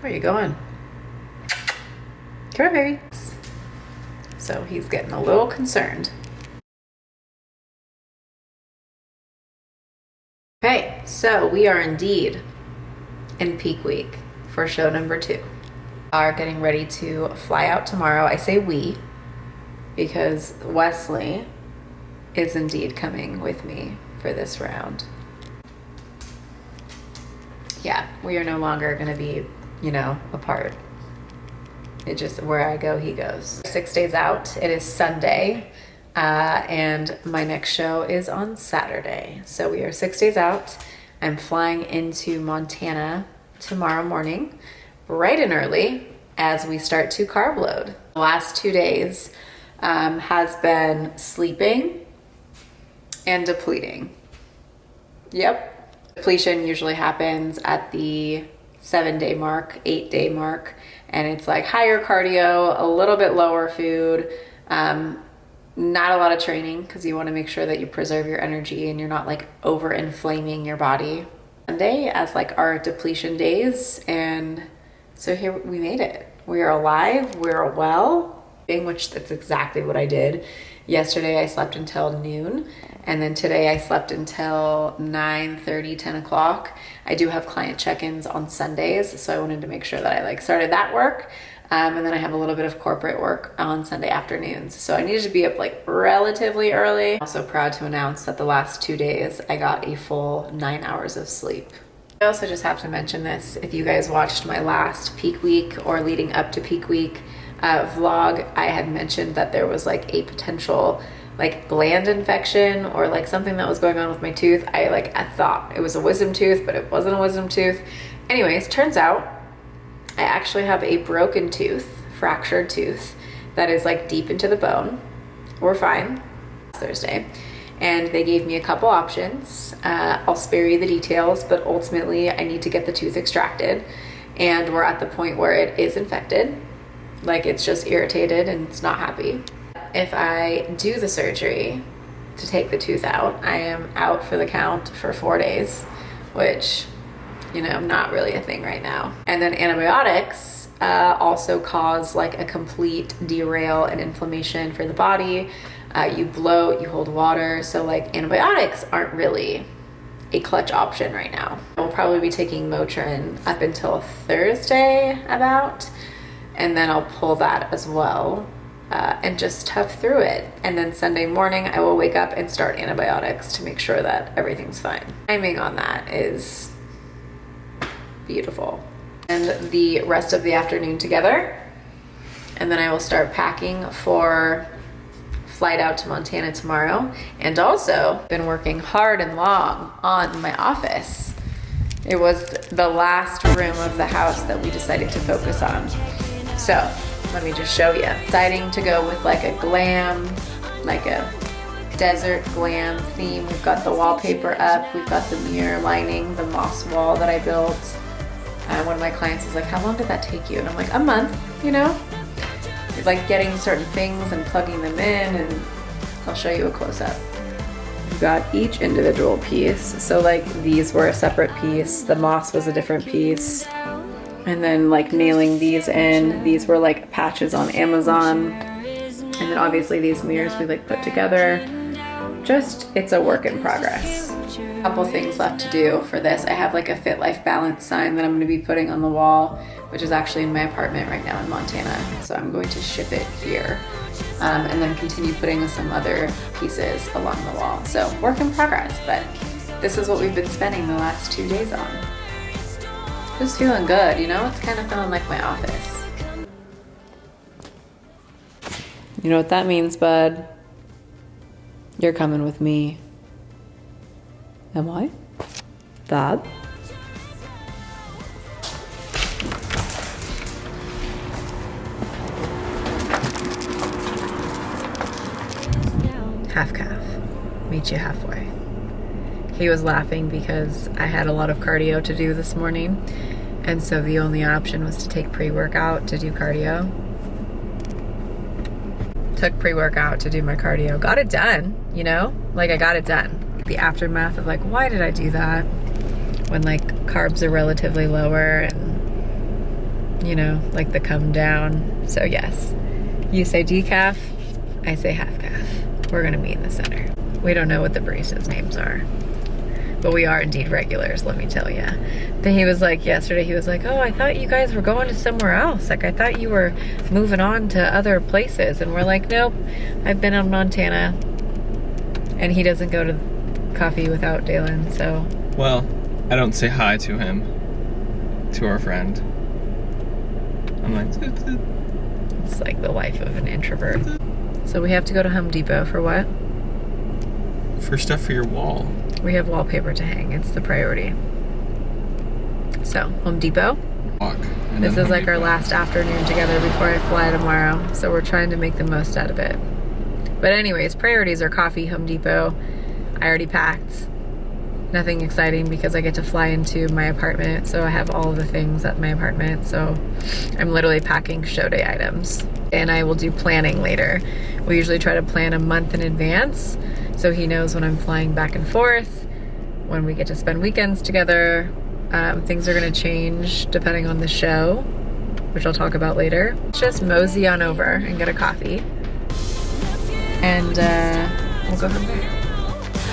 Where are you going? Come here, baby. So he's getting a little concerned. Okay, so we are indeed in peak week for show number 2. We are getting ready to fly out tomorrow. I say we because Wesley is indeed coming with me for this round. Yeah, we are no longer going to be, apart. It just, where I go, he goes. 6 days out, it is Sunday, and my next show is on Saturday. So we are 6 days out. I'm flying into Montana tomorrow morning, bright and early, as we start to carb load. The last 2 days has been sleeping and depleting. Yep. Depletion usually happens at the 7-day mark, 8-day mark, and it's like higher cardio, a little bit lower food, not a lot of training because you want to make sure that you preserve your energy and you're not like over inflaming your body. Sunday as like our depletion days, and so here we made it. We are alive, we're well, which that's exactly what I did. Yesterday I slept until noon, and then today I slept until 9:30, 10 o'clock. I do have client check-ins on Sundays, so I wanted to make sure that I started that work. And then I have a little bit of corporate work on Sunday afternoons. So I needed to be up relatively early. I'm also proud to announce that the last 2 days I got a full 9 hours of sleep. I also just have to mention this. If you guys watched my last peak week or leading up to peak week vlog, I had mentioned that there was a potential gland infection or something that was going on with my tooth. I thought it was a wisdom tooth, but it wasn't a wisdom tooth. Anyways, turns out I actually have a broken tooth, fractured tooth, that is deep into the bone. We're fine. Thursday. And they gave me a couple options. I'll spare you the details, but ultimately I need to get the tooth extracted. And we're at the point where it is infected. It's just irritated and it's not happy. If I do the surgery to take the tooth out, I am out for the count for 4 days, which, not really a thing right now. And then antibiotics also cause a complete derail and inflammation for the body. You bloat, you hold water. So antibiotics aren't really a clutch option right now. I'll probably be taking Motrin up until Thursday about, and then I'll pull that as well. And just tough through it. And then Sunday morning, I will wake up and start antibiotics to make sure that everything's fine. Timing on that is beautiful. And the rest of the afternoon together. And then I will start packing for flight out to Montana tomorrow. And also been working hard and long on my office. It was the last room of the house that we decided to focus on. So let me just show you. Deciding to go with a glam, a desert glam theme. We've got the wallpaper up. We've got the mirror lining the moss wall that I built. One of my clients was like, how long did that take you? And I'm like, a month, getting certain things and plugging them in, and I'll show you a close-up. We've got each individual piece. So these were a separate piece. The moss was a different piece. And then nailing these in. These were patches on Amazon. And then obviously these mirrors we put together. Just, it's a work in progress. A couple things left to do for this. I have a Fit Life Balance sign that I'm going to be putting on the wall, which is actually in my apartment right now in Montana. So I'm going to ship it here. And then continue putting some other pieces along the wall. So work in progress, but this is what we've been spending the last 2 days on. Just feeling good, it's kind of feeling like my office. You know what that means, bud? You're coming with me. Am I? Dad? Half calf. Meet you halfway. He was laughing because I had a lot of cardio to do this morning, and so the only option was to take pre-workout to do cardio. Took pre-workout to do my cardio. Got it done, I got it done. The aftermath of why did I do that when carbs are relatively lower, and you know, like the come down. So yes, you say decaf, I say half calf. We're gonna meet in the center. We don't know what the baristas' names are, but we are indeed regulars, let me tell you. Then he was like, yesterday, he was like, oh, I thought you guys were going to somewhere else. Like, I thought you were moving on to other places. And we're like, nope, I've been on Montana. And he doesn't go to coffee without Dalen, so. Well, I don't say hi to him, to our friend. I'm like, toot, toot. It's like the life of an introvert. So we have to go to Home Depot for what? For stuff for your wall. We have wallpaper to hang. It's the priority. So, Home Depot. Walk. This is like our last afternoon together before I fly tomorrow. So we're trying to make the most out of it. But anyways, priorities are coffee, Home Depot. I already packed. Nothing exciting because I get to fly into my apartment. So I have all of the things at my apartment. So I'm literally packing show day items. And I will do planning later. We usually try to plan a month in advance. So he knows when I'm flying back and forth, when we get to spend weekends together. Things are gonna change depending on the show, which I'll talk about later. Just mosey on over and get a coffee. And we'll go from there.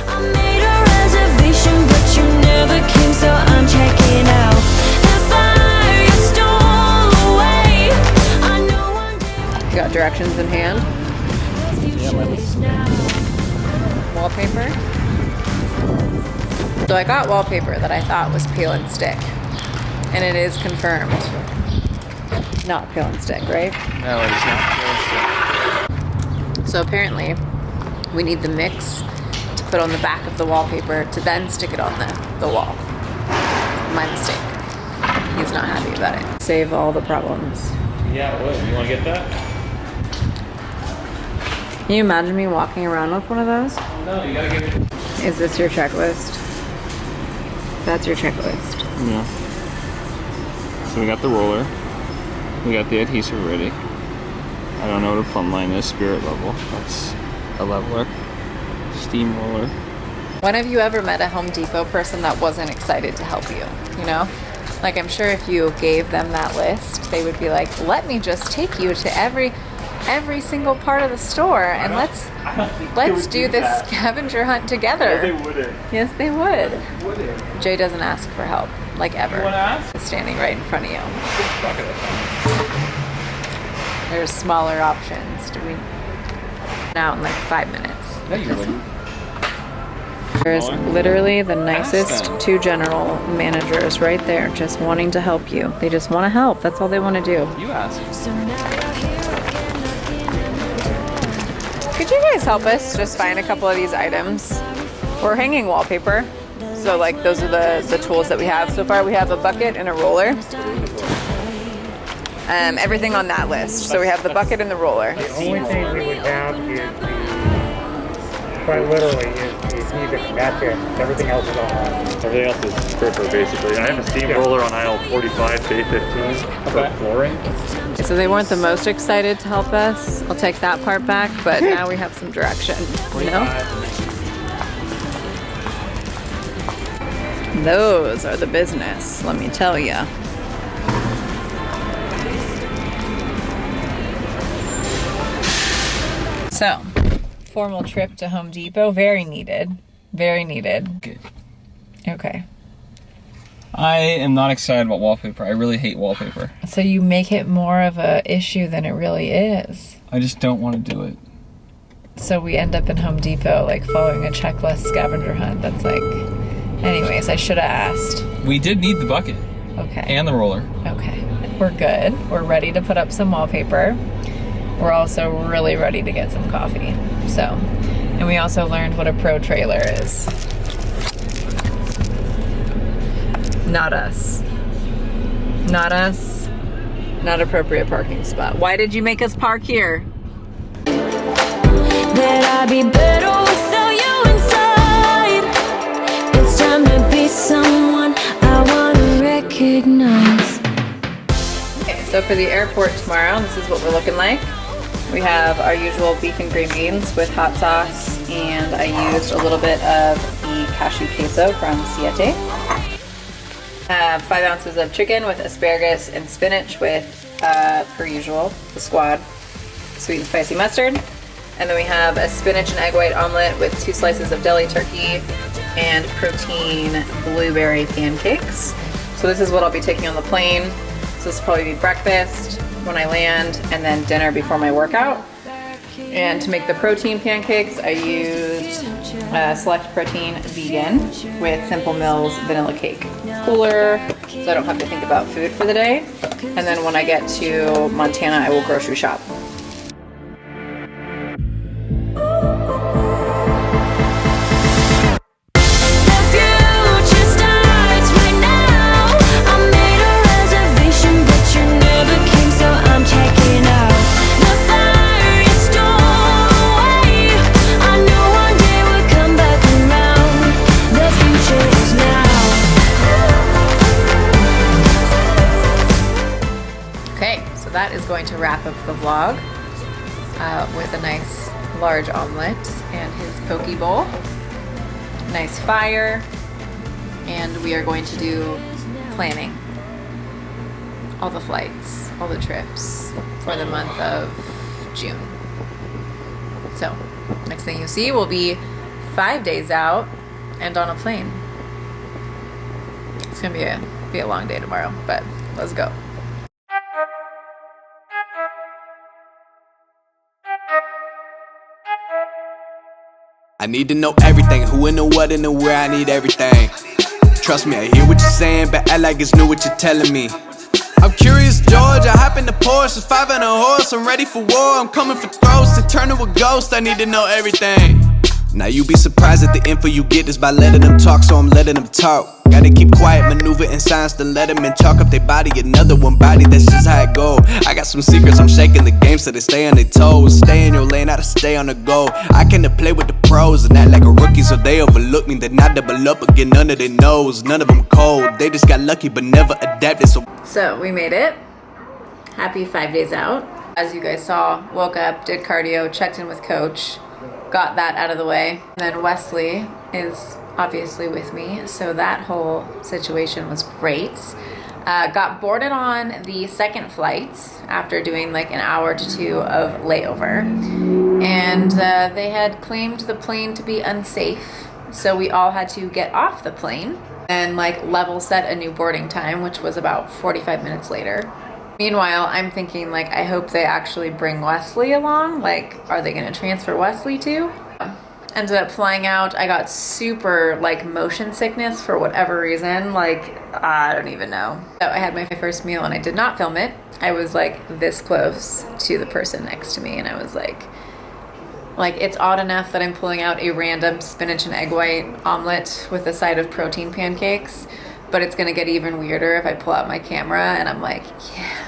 I made a reservation, but you never came, so I'm checking out. The fire you stole away. I know one day. You got directions in hand. Wallpaper. So I got wallpaper that I thought was peel and stick, and it is confirmed not peel and stick, right? No, it's not peel and stick. So apparently we need the mix to put on the back of the wallpaper to then stick it on the wall. My mistake. He's not happy about it. Save all the problems. Yeah, what? You want to get that? Can you imagine me walking around with one of those? No, you gotta give it. Is this your checklist? That's your checklist. Yeah. So we got the roller. We got the adhesive ready. I don't know what a plumb line is. Spirit level. That's a leveler. Steamroller. When have you ever met a Home Depot person that wasn't excited to help you? You know? Like, I'm sure if you gave them that list, they would be like, let me just take you to every single part of the store and let's do this scavenger hunt together. They wouldn't. Yes, they would. They wouldn't. Jay doesn't ask for help, like ever. You wanna ask? He's standing right in front of you. There's smaller options. Do we now in like 5 minutes? No, you wouldn't. There's literally the nicest two general managers right there, just wanting to help you. They just want to help. That's all they want to do. You ask. So now you're here again, Could you guys help us just find a couple of these items? We're hanging wallpaper, so like those are the tools that we have so far. We have a bucket and a roller. Everything on that list. So we have the bucket and the roller. The only thing we would have is quite literally, is music. That's it. Everything else is on. Everything else is stripper, basically. And I have a steamroller on aisle 45, day 15 for flooring. So they weren't the most excited to help us. I'll take that part back, but now we have some direction. You know? Those are the business, let me tell you. So, formal trip to Home Depot, very needed. Very needed. Good. Okay. I am not excited about wallpaper. I really hate wallpaper. So you make it more of a issue than it really is. I just don't want to do it. So we end up in Home Depot, like following a checklist scavenger hunt. That's like, anyways, I should have asked. We did need the bucket Okay. and the roller. Okay. We're good. We're ready to put up some wallpaper. We're also really ready to get some coffee. So, and we also learned what a pro trailer is. Not us. Not us. Not appropriate parking spot. Why did you make us park here? that I'd be better without you inside. It's time to be someone I wanna recognize. Okay, so for the airport tomorrow, this is what we're looking like. We have our usual beef and green beans with hot sauce, and I used a little bit of the cashew queso from Siete. 5 ounces of chicken with asparagus and spinach with, per usual, the squad sweet and spicy mustard. And then we have a spinach and egg white omelet with 2 slices of deli turkey and protein blueberry pancakes. So this is what I'll be taking on the plane. So this will probably be breakfast when I land and then dinner before my workout. And to make the protein pancakes, I used Select Protein Vegan with Simple Mills vanilla cake cooler, so I don't have to think about food for the day. And then when I get to Montana, I will grocery shop. That is going to wrap up the vlog with a nice large omelet and his poke bowl. Nice fire. And we are going to do planning. All the flights, all the trips for the month of June. So, next thing you see will be 5 days out and on a plane. It's gonna be a long day tomorrow, but let's go. I need to know everything, who and the what and the where, I need everything. Trust me, I hear what you're saying, but act like it's new what you're telling me. I'm curious, George, I hop in the Porsche, 5 and a horse, I'm ready for war, I'm coming for throats, to turn to a ghost, I need to know everything. Now you be surprised at the info you get is by letting them talk, so I'm letting them talk. Gotta keep quiet, maneuver in silence, then let them in, chalk up their body, another one body, that's just how it go. I got some secrets, I'm shaking the game so they stay on their toes. Stay in your lane, I to stay on the go. I can play with the pros and act like a rookie, so they overlook me, then I double up again, none of their nose. None of them cold, they just got lucky but never adapted, So we made it. Happy 5 days out. As you guys saw, woke up, did cardio, checked in with coach, got that out of the way. And then Wesley is obviously with me, so that whole situation was great. Got boarded on the second flight after doing like an hour to 2 of layover. And they had claimed the plane to be unsafe, so we all had to get off the plane and like level set a new boarding time, which was about 45 minutes later. Meanwhile, I'm thinking like, I hope they actually bring Wesley along. Like, are they gonna transfer Wesley too? Ended up flying out. I got super like motion sickness for whatever reason. Like, I don't even know. So I had my first meal and I did not film it. I was like this close to the person next to me and I was like it's odd enough that I'm pulling out a random spinach and egg white omelet with a side of protein pancakes, but it's gonna get even weirder if I pull out my camera and I'm like, yeah.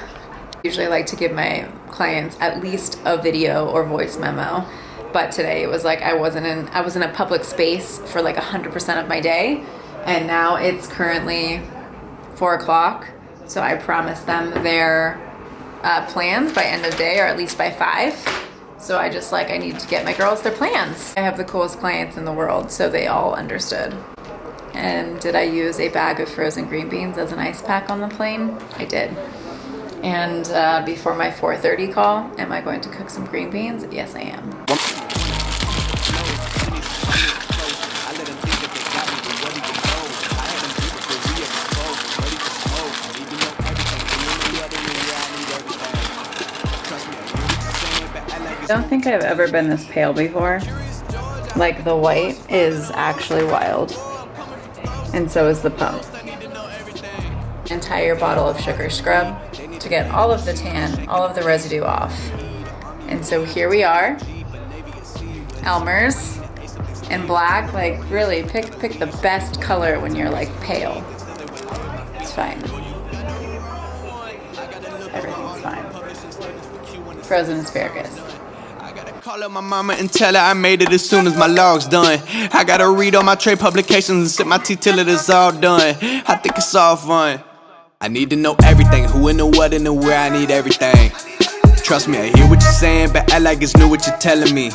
Usually I like to give my clients at least a video or voice memo, but today it was like I was in a public space for like 100% of my day, and now it's currently 4 o'clock, so I promised them their plans by end of day or at least by 5. So I just I need to get my girls their plans. I have the coolest clients in the world, so they all understood. And did I use a bag of frozen green beans as an ice pack on the plane? I did. And before my 4:30 call, am I going to cook some green beans? Yes, I am. I don't think I've ever been this pale before. Like, the white is actually wild. And so is the pump. Entire bottle of sugar scrub to get all of the tan, all of the residue off. And so here we are, Elmer's in black. Like, really pick the best color when you're like pale. It's fine. Everything's fine. Frozen asparagus. Call up my mama and tell her I made it as soon as my log's done. I gotta read all my trade publications and sip my tea till it is all done. I think it's all fun. I need to know everything, who and the what and the where, I need everything. Trust me, I hear what you're saying, but act like it's new what you're telling me.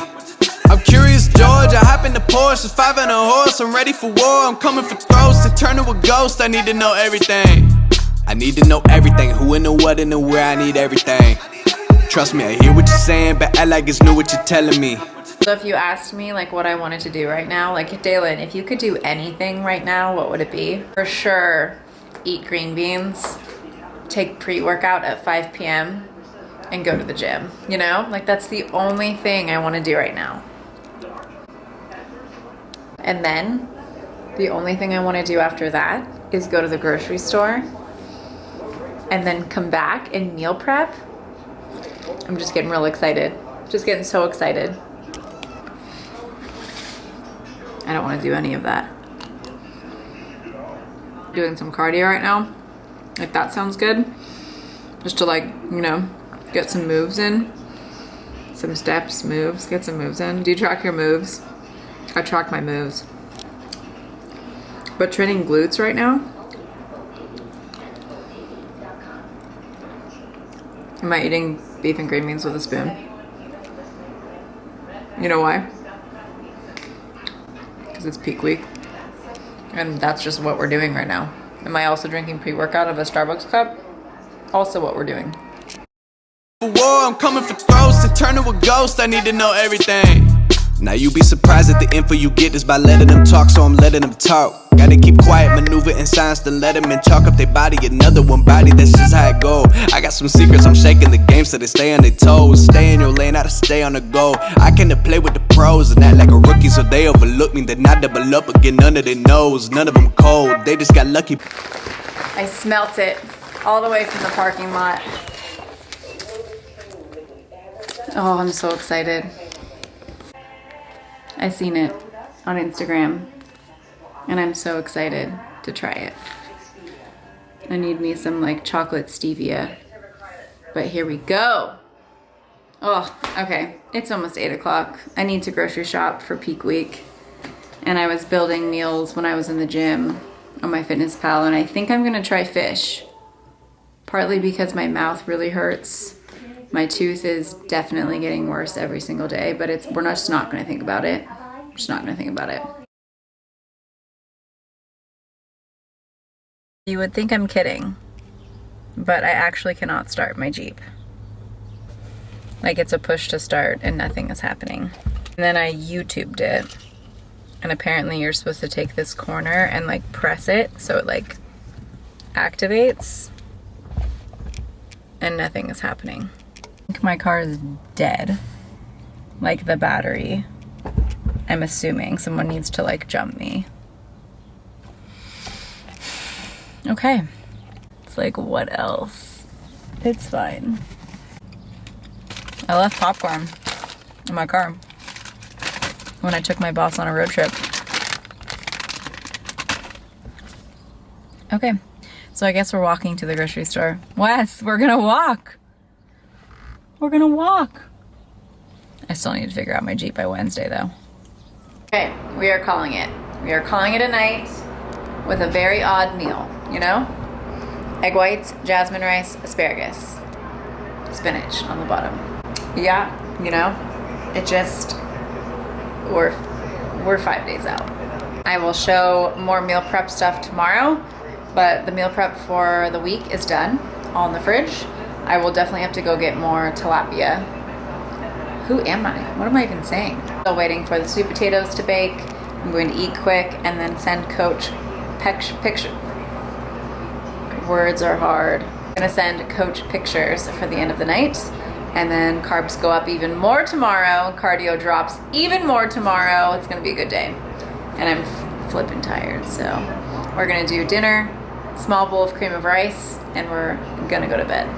I'm curious, George. I hop in the Porsche, 5 and a horse. I'm ready for war. I'm coming for throats to turn to a ghost. I need to know everything. I need to know everything. Who and the what and the where. I need everything. Trust me, I hear what you're saying, but act like it's new what you're telling me. So if you asked me like what I wanted to do right now, like Dalen, if you could do anything right now, what would it be? For sure, eat green beans, take pre-workout at 5 p.m. and go to the gym, you know? Like that's the only thing I want to do right now. And then the only thing I want to do after that is go to the grocery store and then come back and meal prep. I'm just getting real excited. Just getting so excited. I don't want to do any of that. Doing some cardio right now. Like that sounds good. Just to like, you know, get some moves in. Some steps, moves, get some moves in. Do you track your moves? I track my moves. But training glutes right now. Am I eating beef and green beans with a spoon? You know why? Because it's peak week. And that's just what we're doing right now. Am I also drinking pre-workout of a Starbucks cup? Also what we're doing. For war, I'm coming for throats to turn to a ghost. I need to know everything. Now you be surprised at the info you get is by letting them talk, so I'm letting them talk. Gotta keep quiet, maneuver in silence, then let them in, chalk up their body, another one body, that's just how it go. I got some secrets, I'm shaking the game so they stay on their toes. Stay in your lane, how to stay on the go. I can play with the pros and act like a rookie, so they overlook me, then I double up again under their nose. None of them cold, they just got lucky. I smelt it all the way from the parking lot. Oh, I'm so excited. I seen it on Instagram and I'm so excited to try it. I need me some like chocolate stevia, but here we go. Oh, okay. It's almost 8 o'clock. I need to grocery shop for peak week. And I was building meals when I was in the gym on my Fitness Pal, and I think I'm gonna try fish. Partly because my mouth really hurts. My tooth is definitely getting worse every single day, but we're just not gonna think about it. We're just not gonna think about it. You would think I'm kidding, but I actually cannot start my Jeep. Like it's a push to start and nothing is happening. And then I YouTubed it, and apparently you're supposed to take this corner and like press it so it like activates, and nothing is happening. I think my car is dead. Like the battery. I'm assuming someone needs to like jump me. Okay. It's like, what else? It's fine. I left popcorn in my car when I took my boss on a road trip. Okay. So I guess we're walking to the grocery store. Wes, we're gonna walk. We're gonna walk. I still need to figure out my Jeep by Wednesday though. Okay, we are calling it. We are calling it a night with a very odd meal, you know? Egg whites, jasmine rice, asparagus, spinach on the bottom. Yeah, you know, it just, we're 5 days out. I will show more meal prep stuff tomorrow, but the meal prep for the week is done, all in the fridge. I will definitely have to go get more tilapia. Who am I? What am I even saying? Still waiting for the sweet potatoes to bake. I'm going to eat quick and then send Coach picture. Words are hard. I'm gonna send Coach pictures for the end of the night, and then carbs go up even more tomorrow. Cardio drops even more tomorrow. It's gonna be a good day, and I'm flipping tired. So we're gonna do dinner, small bowl of cream of rice, and we're gonna go to bed.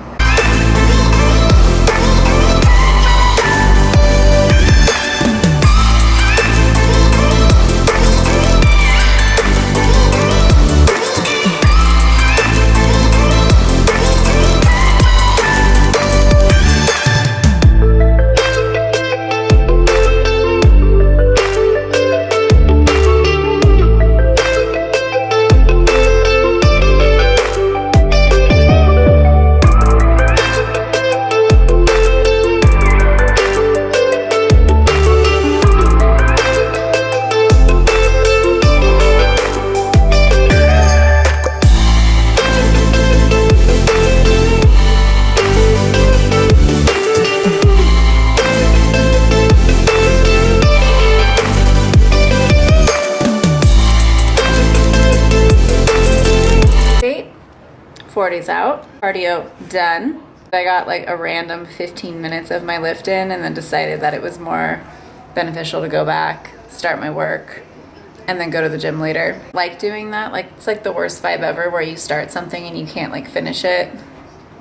40's out. Cardio done. I got like a random 15 minutes of my lift in and then decided that it was more beneficial to go back, start my work, and then go to the gym later. Like doing that, like it's like the worst vibe ever where you start something and you can't like finish it,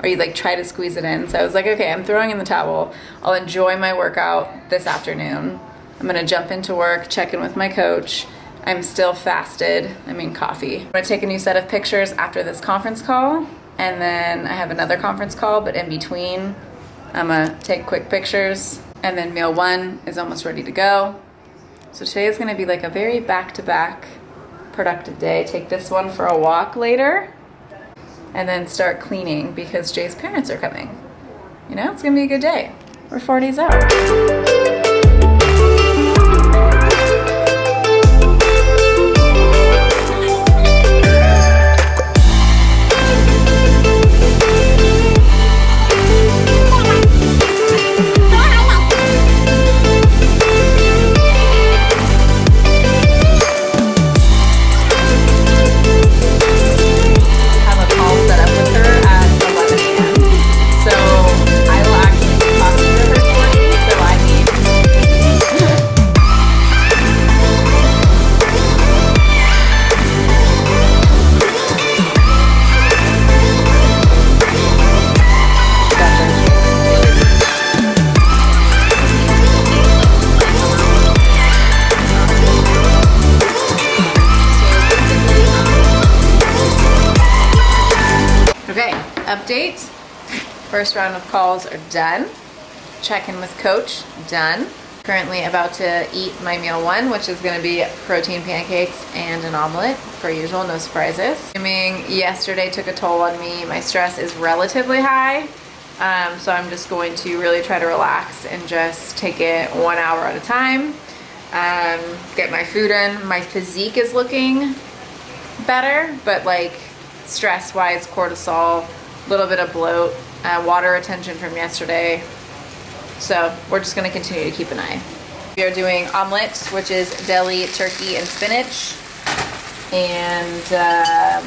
or you like try to squeeze it in. So I was like, okay, I'm throwing in the towel. I'll enjoy my workout this afternoon. I'm gonna jump into work, check in with my coach. I'm still fasted, coffee. I'm gonna take a new set of pictures after this conference call, and then I have another conference call, but in between, I'm gonna take quick pictures, and then meal 1 is almost ready to go. So today is gonna be like a very back-to-back productive day. Take this one for a walk later, and then start cleaning because Jay's parents are coming. You know, it's gonna be a good day. We're 4 days out. Okay, update. First round of calls are done. Check in with coach, done. Currently about to eat my meal 1, which is gonna be protein pancakes and an omelet, per usual, no surprises. Yesterday took a toll on me. My stress is relatively high, so I'm just going to really try to relax and just take it 1 hour at a time. Get my food in. My physique is looking better, but like stress-wise, cortisol, a little bit of bloat, water retention from yesterday. So we're just gonna continue to keep an eye. We are doing omelet, which is deli, turkey, and spinach, and a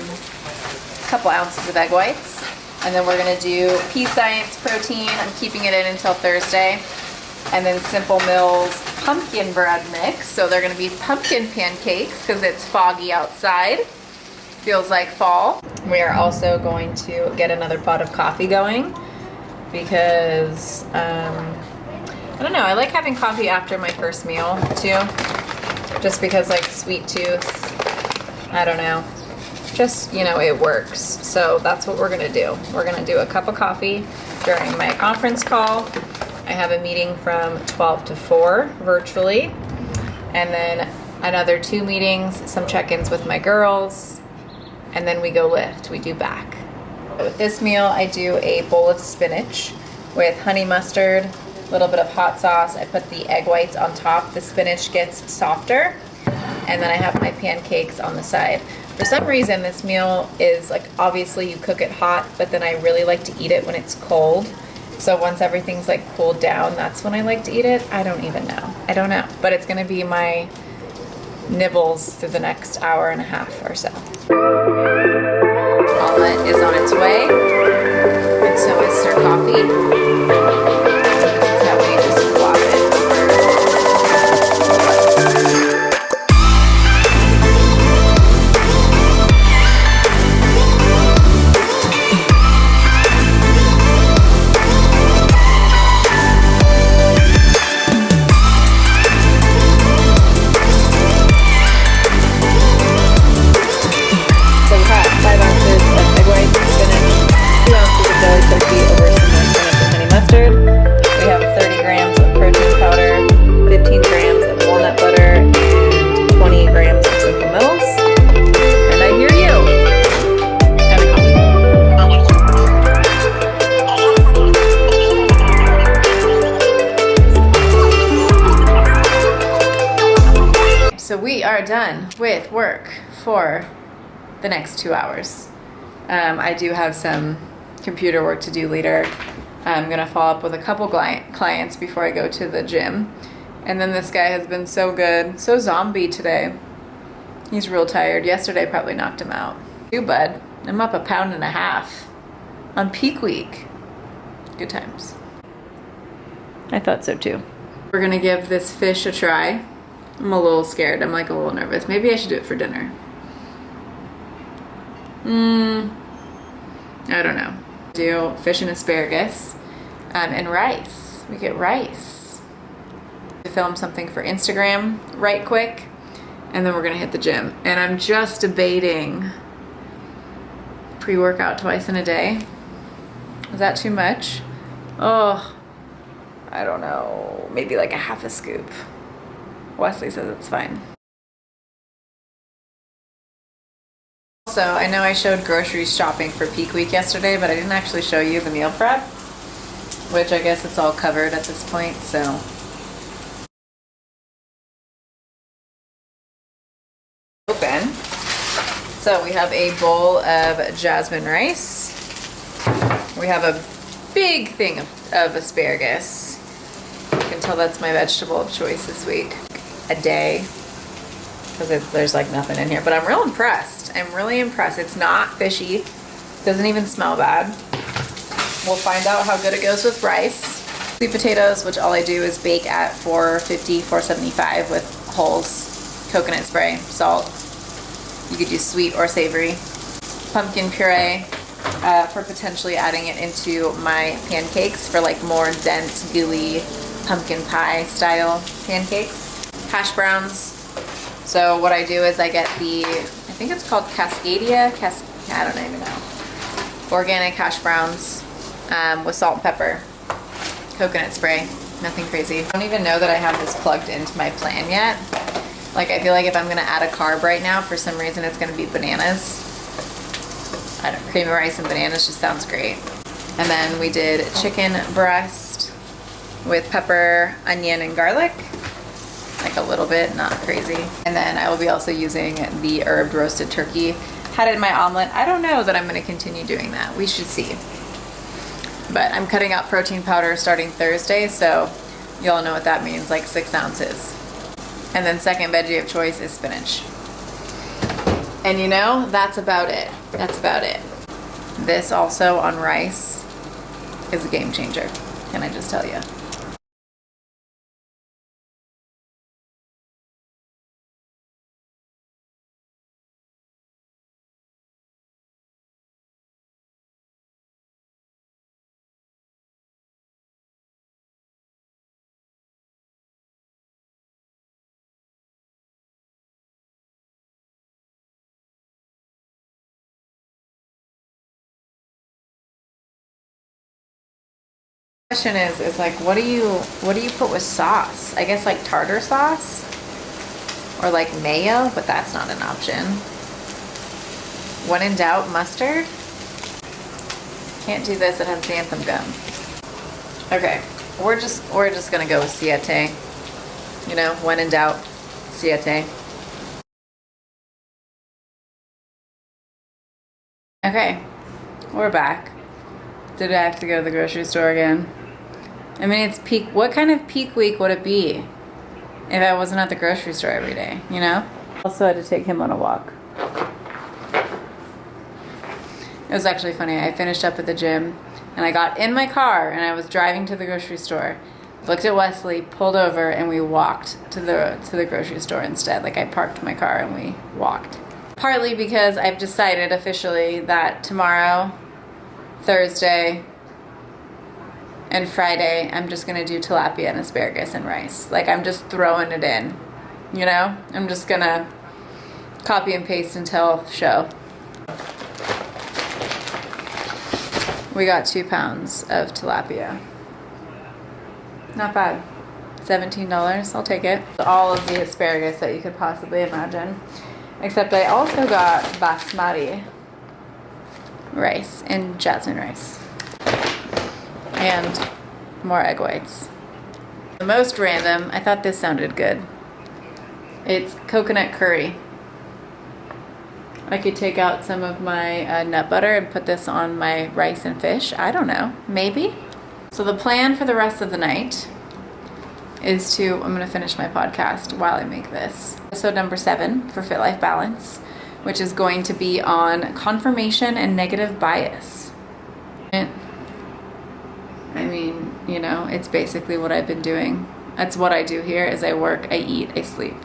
couple ounces of egg whites. And then we're gonna do Pea Science protein. I'm keeping it in until Thursday. And then Simple Mills pumpkin bread mix. So they're gonna be pumpkin pancakes because it's foggy outside. Feels like fall. We are also going to get another pot of coffee going because I don't know, I like having coffee after my first meal too, just because like sweet tooth, I don't know, just, you know, it works. So that's what we're gonna do. We're gonna do a cup of coffee during my conference call. I have a meeting from 12 to 4 virtually, and then another 2 meetings, some check-ins with my girls, and then we go lift, we do back. With this meal, I do a bowl of spinach with honey mustard, a little bit of hot sauce. I put the egg whites on top. The spinach gets softer. And then I have my pancakes on the side. For some reason, this meal is like, obviously you cook it hot, but then I really like to eat it when it's cold. So once everything's like cooled down, that's when I like to eat it. I don't even know. I don't know. But it's gonna be my nibbles through the next hour and a half or so. Omelet is on its way, and so is Sir Coffee. This is how we just flop it done with work for the next 2 hours. I do have some computer work to do later. I'm gonna follow up with a couple clients before I go to the gym. And then this guy has been so good, so zombie today. He's real tired. Yesterday probably knocked him out. You, bud. I'm up 1.5 pounds. on peak week. Good times. I thought so too. We're gonna give this fish a try. I'm a little scared. I'm like a little nervous. Maybe I should do it for dinner. I don't know. Do fish and asparagus and rice. We get rice. To film something for Instagram right quick, and then we're gonna hit the gym. And I'm just debating pre-workout twice in a day. Is that too much? Oh, I don't know. Maybe like a half a scoop. Wesley says it's fine. Also, I know I showed grocery shopping for peak week yesterday, but I didn't actually show you the meal prep, which I guess it's all covered at this point, so. Open. So we have a bowl of jasmine rice. We have a big thing of asparagus. You can tell that's my vegetable of choice this week. A day. Because there's like nothing in here, but I'm real impressed. I'm really impressed. It's not fishy. Doesn't even smell bad. We'll find out how good it goes with rice. Sweet potatoes, which all I do is bake at 450, 475 with Whole's coconut spray, salt. You could use sweet or savory. Pumpkin puree for potentially adding it into my pancakes for like more dense, gooey pumpkin pie style pancakes. Hash browns. So what I do is I get the, I think it's called Cascadia, I don't even know. Organic hash browns with salt and pepper, coconut spray, nothing crazy. I don't even know that I have this plugged into my plan yet. Like I feel like if I'm gonna add a carb right now, for some reason it's gonna be bananas. I don't, cream of rice and bananas just sounds great. And then we did chicken breast with pepper, onion, and garlic. Like a little bit, not crazy. And then I will be also using the herbed roasted turkey. Had it in my omelet. I don't know that I'm gonna continue doing that. We should see. But I'm cutting out protein powder starting Thursday, so y'all know what that means, like 6 ounces. And then second veggie of choice is spinach. And you know, that's about it. That's about it. This also on rice is a game changer. Can I just tell you? Question is like what do you put with sauce? I guess like tartar sauce or like mayo, but that's not an option. When in doubt, mustard. Can't do this, it has xanthan gum. Okay, we're just gonna go with siete. You know, when in doubt, siete. Okay, we're back. Did I have to go to the grocery store again? I mean, it's peak. What kind of peak week would it be if I wasn't at the grocery store every day, you know? Also had to take him on a walk. It was actually funny. I finished up at the gym and I got in my car and I was driving to the grocery store, looked at Wesley, pulled over, and we walked to the grocery store instead. Like I parked my car and we walked. Partly because I've decided officially that tomorrow, Thursday, and Friday, I'm just gonna do tilapia and asparagus and rice. Like I'm just throwing it in, you know? I'm just gonna copy and paste until show. We got 2 pounds of tilapia. Not bad. $17, I'll take it. All of the asparagus that you could possibly imagine. Except I also got basmati rice and jasmine rice. And more egg whites. The most random, I thought this sounded good. It's coconut curry. I could take out some of my nut butter and put this on my rice and fish. I don't know, maybe. So the plan for the rest of the night is I'm gonna finish my podcast while I make this. Episode number 7 for Fit Life Balance, which is going to be on confirmation and negative bias. You know, it's basically what I've been doing. That's what I do here is I work, I eat, I sleep,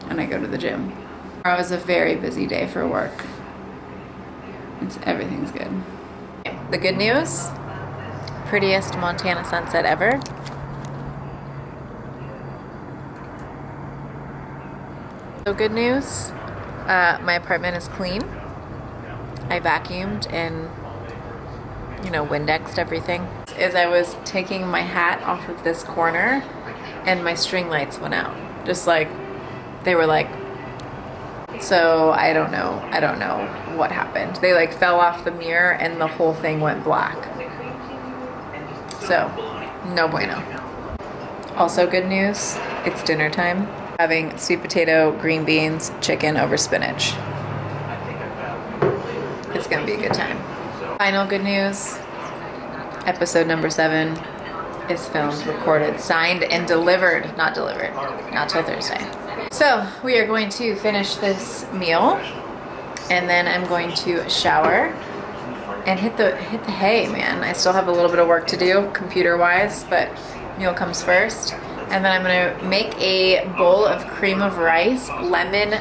and I go to the gym. Tomorrow is a very busy day for work. Everything's good. The good news, prettiest Montana sunset ever. So good news, my apartment is clean. I vacuumed and, you know, Windexed everything. As I was taking my hat off of this corner and my string lights went out. Just like, they were like, so I don't know what happened. They like fell off the mirror and the whole thing went black. So, no bueno. Also good news, it's dinner time. Having sweet potato, green beans, chicken over spinach. It's gonna be a good time. Final good news, episode number 7 is filmed, recorded, signed, and delivered. Not delivered, not till Thursday. So we are going to finish this meal and then I'm going to shower and hit the hay, man. I still have a little bit of work to do computer wise, but meal comes first. And then I'm gonna make a bowl of cream of rice, lemon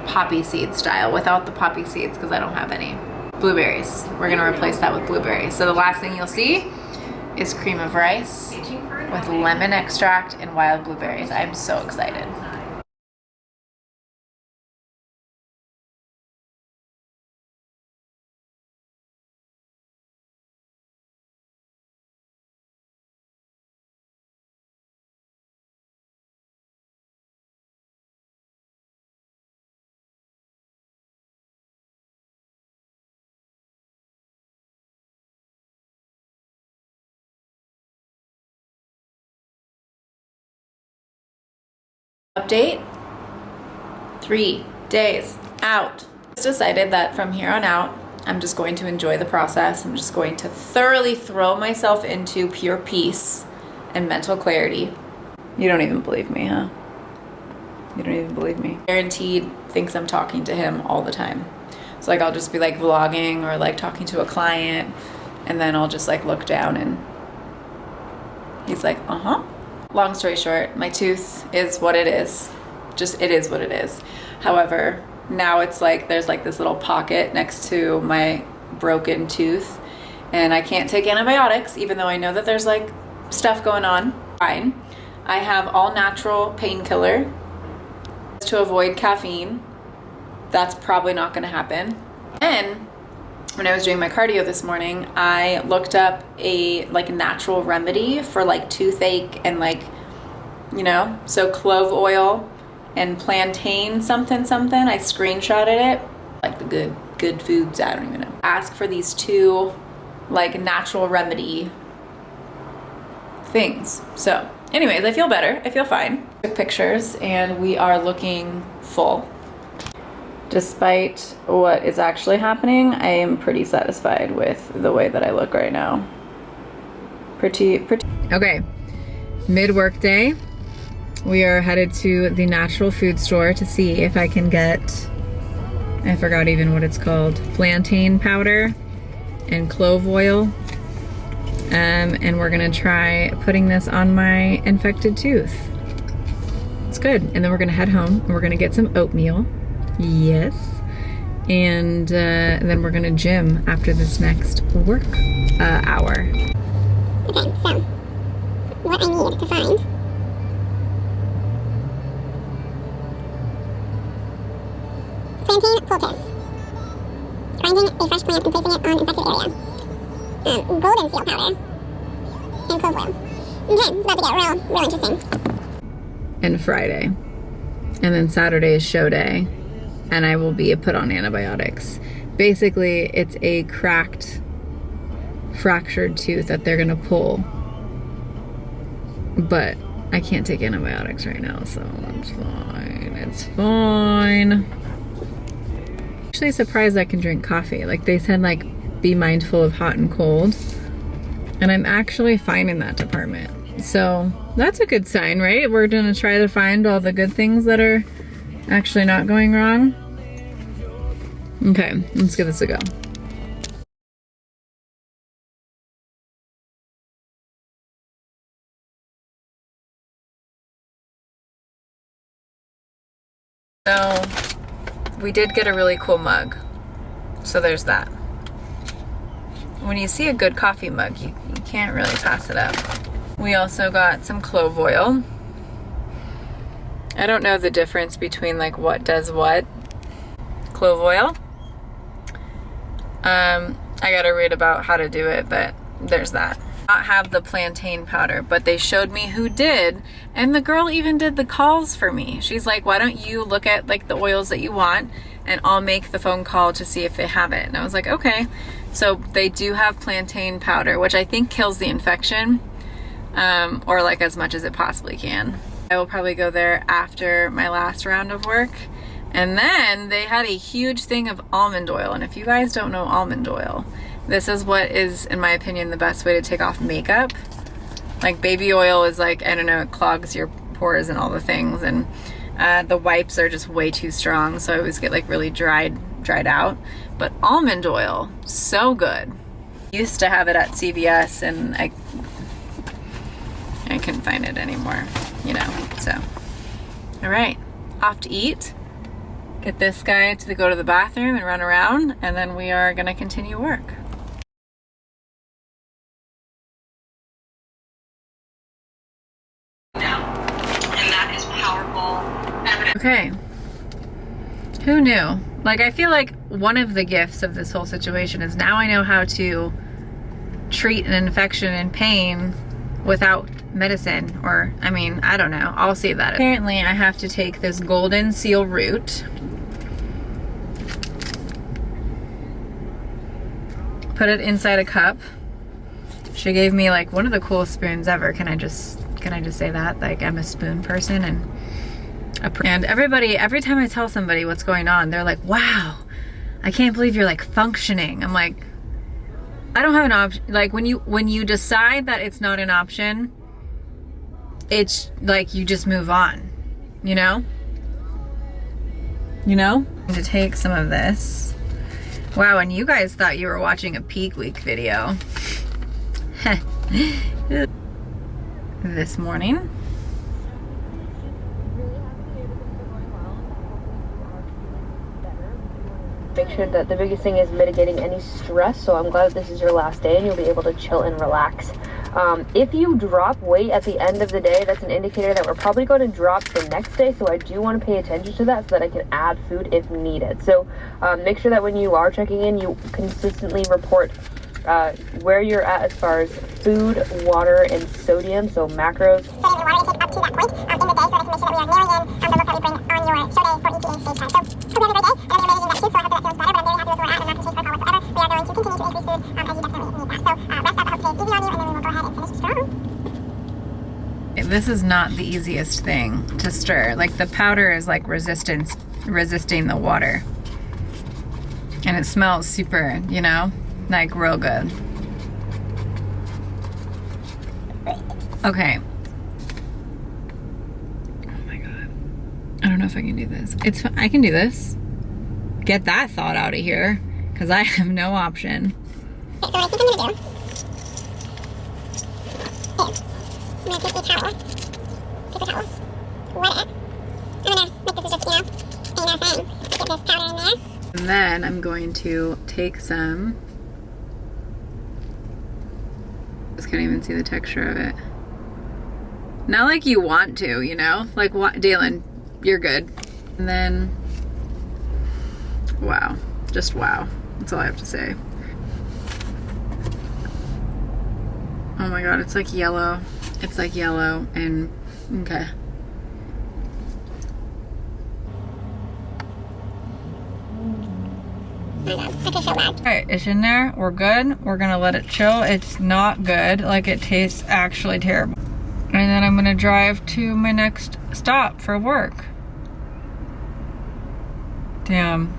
poppy seed style, without the poppy seeds because I don't have any. Blueberries, we're gonna replace that with blueberries. So the last thing you'll see is cream of rice with lemon extract and wild blueberries. I'm so excited. Update, 3 days out. Just decided that from here on out, I'm just going to enjoy the process. I'm just going to thoroughly throw myself into pure peace and mental clarity. You don't even believe me, huh? You don't even believe me. Guaranteed thinks I'm talking to him all the time. So like I'll just be like vlogging or like talking to a client and then I'll just like look down and he's like, uh-huh. Long story short, my tooth is what it is. Just, it is what it is. However, now it's like there's like this little pocket next to my broken tooth and I can't take antibiotics even though I know that there's like stuff going on. Fine. I have all natural painkiller to avoid caffeine. That's probably not gonna happen. And when I was doing my cardio this morning, I looked up a like natural remedy for like toothache and like, you know, so clove oil and plantain something. I screenshotted it, like the good foods, I don't even know. Ask for these 2 like natural remedy things. So anyways, I feel better, I feel fine. Took pictures and we are looking full. Despite what is actually happening, I am pretty satisfied with the way that I look right now. Pretty. Okay, mid-work day. We are headed to the natural food store to see if I can get, I forgot even what it's called, plantain powder and clove oil. And we're gonna try putting this on my infected tooth. It's good. And then we're gonna head home and we're gonna get some oatmeal. Yes. And then we're gonna gym after this next work hour. Okay, so what I need to find plantain poultice. Grinding a fresh plant and placing it on infected area. Golden seal powder and clove oil. Okay, it's about to get real interesting. And Friday. And then Saturday is show day. And I will be put on antibiotics. Basically, it's a cracked, fractured tooth that they're gonna pull. But I can't take antibiotics right now, so it's fine. It's fine. Actually surprised I can drink coffee. Like they said, like be mindful of hot and cold. And I'm actually fine in that department. So that's a good sign, right? We're gonna try to find all the good things that are actually not going wrong. Okay, let's give this a go. So we did get a really cool mug. So there's that. When you see a good coffee mug, you can't really pass it up. We also got some clove oil. I don't know the difference between like what does what. Clove oil. I gotta read about how to do it, but there's that. Not have the plantain powder, but they showed me who did, and the girl even did the calls for me. She's like, why don't you look at like the oils that you want and I'll make the phone call to see if they have it. And I was like, okay. So they do have plantain powder, which I think kills the infection, or like as much as it possibly can. I will probably go there after my last round of work. And then they had a huge thing of almond oil. And if you guys don't know almond oil, this is what is, in my opinion, the best way to take off makeup. Like baby oil is like, I don't know, it clogs your pores and all the things. And the wipes are just way too strong. So I always get like really dried out. But almond oil, so good. Used to have it at CVS and I couldn't find it anymore, you know, so. All right, off to eat. Get this guy to go to the bathroom and run around, and then we are gonna continue work. And that is powerful evidence. Okay. Who knew? Like, I feel like one of the gifts of this whole situation is now I know how to treat an infection and pain without medicine, or, I mean, I don't know. I'll see that. Apparently, I have to take this golden seal root, put it inside a cup. She gave me like one of the coolest spoons ever. Can I just say that? Like, I'm a spoon person, and everybody, every time I tell somebody what's going on, they're like, wow, I can't believe you're like functioning. I'm like, I don't have an option. Like when you decide that it's not an option, it's like you just move on, you know? You know? I'm going to take some of this. Wow, and you guys thought you were watching a peak week video. This morning. Make sure that the biggest thing is mitigating any stress, so I'm glad that this is your last day and you'll be able to chill and relax. If you drop weight at the end of the day, that's an indicator that we're probably going to drop the next day, so I do want to pay attention to that so that I can add food if needed. So make sure that when you are checking in, you consistently report where you're at as far as food, water, and sodium, so macros. Sodium and water intake up to that point in the day so that I can make sure that we are nailing in the work that we bring on your show day for ETA stage time. So hope you have a great day, and I'm managing that too, so I hope that feels better, but I'm very happy with where we're at, and I'm not going to change protocol whatsoever. We are going to continue to increase food as you definitely need that. So rest up, I hope today's easy on you, and then we will go ahead and finish strong. This is not the easiest thing to stir. Like the powder is like resisting the water. And it smells super, you know, like real good. Okay. Oh my God. I don't know if I can do this. I can do this. Get that thought out of here, because I have no option. Okay, so what I think I'm going to do is I'm going to take a towel, paper towel, wet it. I'm going to make this just, thing. Get this powder in there. And then I'm going to take some. Just can't even see the texture of it. Not like you want to, you know? Like, what, Dalen, you're good. And then, wow. Just wow. That's all I have to say. Oh my God, it's like yellow. It's like yellow and, okay. Alright, it's in there. We're good. We're gonna let it chill. It's not good. Like, it tastes actually terrible. And then I'm gonna drive to my next stop for work. Damn.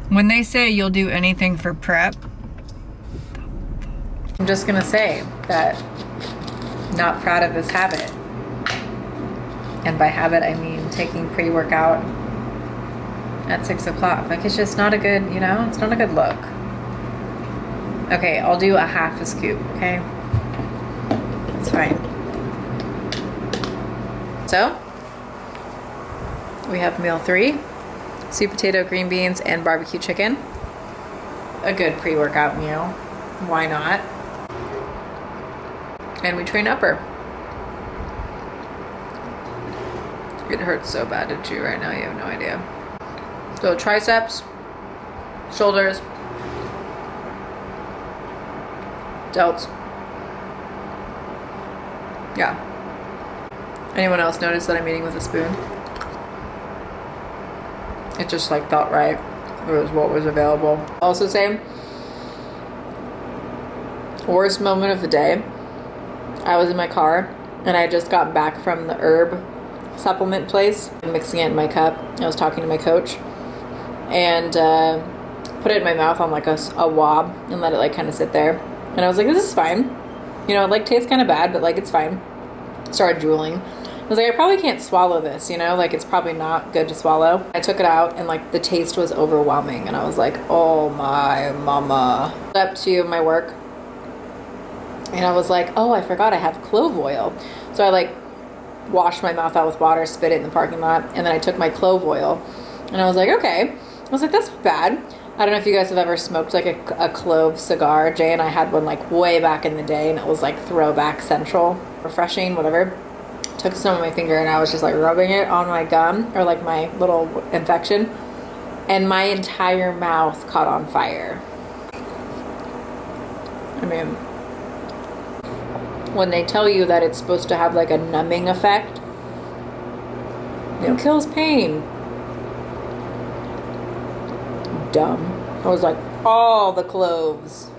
When they say you'll do anything for prep, I'm just gonna say that not proud of this habit. And by habit, I mean taking pre-workout at 6 o'clock. Like, it's just not a good, you know, it's not a good look. Okay, I'll do a half a scoop, okay? It's fine. So, We have meal 3, sweet potato, green beans, and barbecue chicken. A good pre-workout meal. Why not? And we train upper. It hurts so bad to chew right now, you have no idea. So triceps, shoulders, delts. Yeah. Anyone else notice that I'm eating with a spoon? It just like felt right. It was what was available. Also same. Worst moment of the day. I was in my car and I had just gotten back from the herb supplement place. I'm mixing it in my cup. I was talking to my coach and put it in my mouth on like a wob and let it like kind of sit there. And I was like, this is fine. You know, it like tastes kind of bad, but like it's fine. Started drooling. I was like, I probably can't swallow this, you know, like it's probably not good to swallow. I took it out and like the taste was overwhelming and I was like, oh my mama. Up to my work and I was like, oh, I forgot I have clove oil. So I like washed my mouth out with water, spit it in the parking lot, and then I took my clove oil and I was like, okay. I was like, that's bad. I don't know if you guys have ever smoked like a clove cigar. Jay and I had one like way back in the day and it was like throwback central, refreshing, whatever. Took some on my finger and I was just like rubbing it on my gum or like my little infection and my entire mouth caught on fire. I mean, when they tell you that it's supposed to have like a numbing effect, you know, kills pain. Dumb. I was like, all the cloves.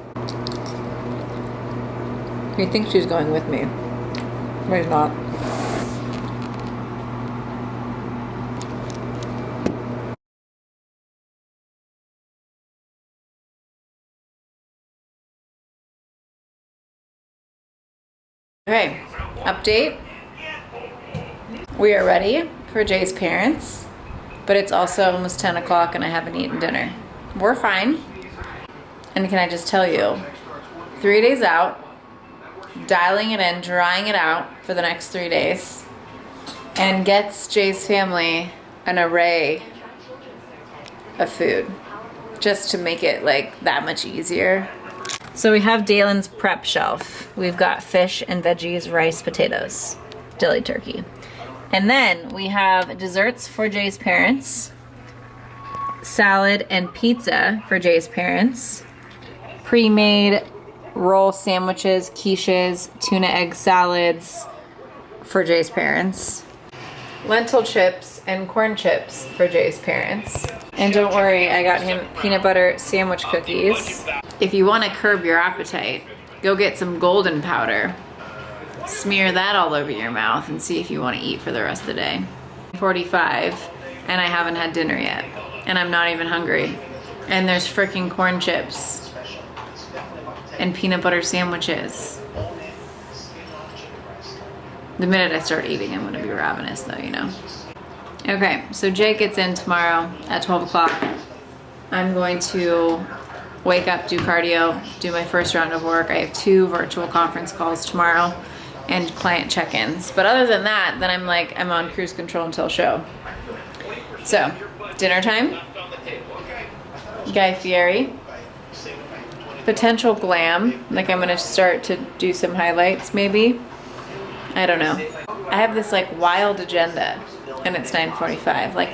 You think she's going with me, but she's not. Okay, update. We are ready for Jay's parents, but it's also almost 10 o'clock and I haven't eaten dinner. We're fine. And can I just tell you, 3 days out, dialing it in, drying it out for the next 3 days, and gets Jay's family an array of food just to make it like that much easier. So we have Dalen's prep shelf. We've got fish and veggies, rice, potatoes, dilly turkey. And then we have desserts for Jay's parents, salad and pizza for Jay's parents, pre-made roll sandwiches, quiches, tuna egg salads for Jay's parents, lentil chips and corn chips for Jay's parents. And don't worry, I got him peanut butter sandwich cookies. If you want to curb your appetite, go get some golden powder. Smear that all over your mouth and see if you want to eat for the rest of the day. 45 and I haven't had dinner yet. And I'm not even hungry. And there's freaking corn chips and peanut butter sandwiches. The minute I start eating, I'm gonna be ravenous though, you know. Okay, so Jay gets in tomorrow at 12 o'clock. I'm going to wake up, do cardio, do my first round of work. I have 2 virtual conference calls tomorrow and client check-ins. But other than that, then I'm on cruise control until show. So, dinner time. Guy Fieri. Potential glam. Like I'm gonna start to do some highlights maybe. I don't know. I have this like wild agenda and it's 9:45. Like